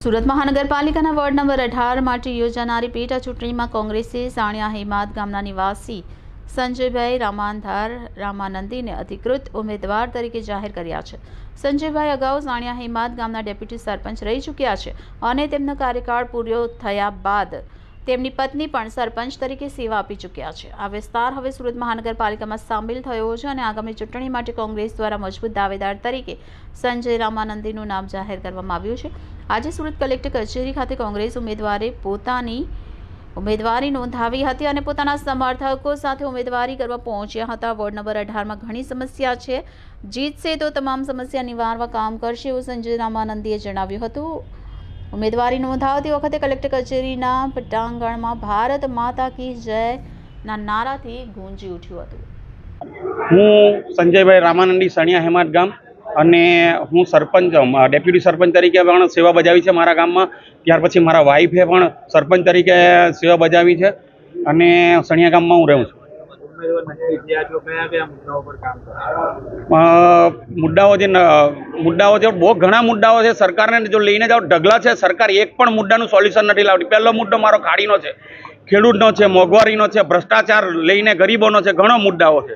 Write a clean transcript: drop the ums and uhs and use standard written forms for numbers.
સુરત મહાનગરપાલિકાના ward number 18 માટે યોજાનારી પેટા ચૂંટણીમાં કોંગ્રેસે સાણિયા હેમાદ ગામના નિવાસી સંજયભાઈ રામાધાર રામાનંદીને અધિકૃત ઉમેદવાર તરીકે જાહેર કર્યા છે। સંજયભાઈ અગાઉ સાણિયા હેમાદ ગામના ડેપ્યુટી સરપંચ રહી ચૂક્યા છે અને તેમનો કાર્યકાળ પૂરો થયા બાદ તેમની પત્ની પણ સરપંચ તરીકે સેવા આપી ચૂક્યા છે। આ વિસ્તાર હવે સુરત મહાનગરપાલિકામાં સામેલ થયો છે અને આગામી ચૂંટણી માટે કોંગ્રેસ દ્વારા મજબૂત દાવેદાર તરીકે સંજય રામાનંદીનું નામ જાહેર કરવામાં આવ્યું છે। આજે સુરત કલેક્ટર કચેરી ખાતે કોંગ્રેસ ઉમેદવારે પોતાની ઉમેદવારી નોંધાવી હતી અને પોતાના સમર્થકો સાથે ઉમેદવારી કરવા પહોંચ્યા હતા। વોર્ડ નંબર 18માં ઘણી સમસ્યા છે, જીતશે તો તમામ સમસ્યા નિવારવા કામ કરશે એવું સંજય રામાનંદીએ જણાવ્યું હતું। ઉમેદવારી નોંધાવતી વખતે કલેક્ટર કચેરીના પટાંગણમાં ભારત માતા કી જય ના નારાથી ગુંજી ઉઠ્યું હતું। હું સંજયભાઈ રામાનંદી સાણિયા હેમાદ ગામ અને હું સરપંચ ડેપ્યુટી સરપંચ તરીકે પણ સેવા બજાવી છે મારા ગામમાં। ત્યાર પછી મારા વાઈફે પણ સરપંચ તરીકે સેવા બજાવી છે અને સણિયા ગામમાં હું રહું છું। મુદ્દાઓ છે બહુ ઘણા મુદ્દાઓ છે। સરકારને જો લઈને જાઓ ઢગલા છે, સરકાર એક પણ મુદ્દાનું સોલ્યુશન નથી લાવતી। પહેલો મુદ્દો મારો ખાડીનો છે, ખેડૂતનો છે, મોંઘવારીનો છે, ભ્રષ્ટાચાર લઈને ગરીબોનો છે, ઘણો મુદ્દાઓ છે।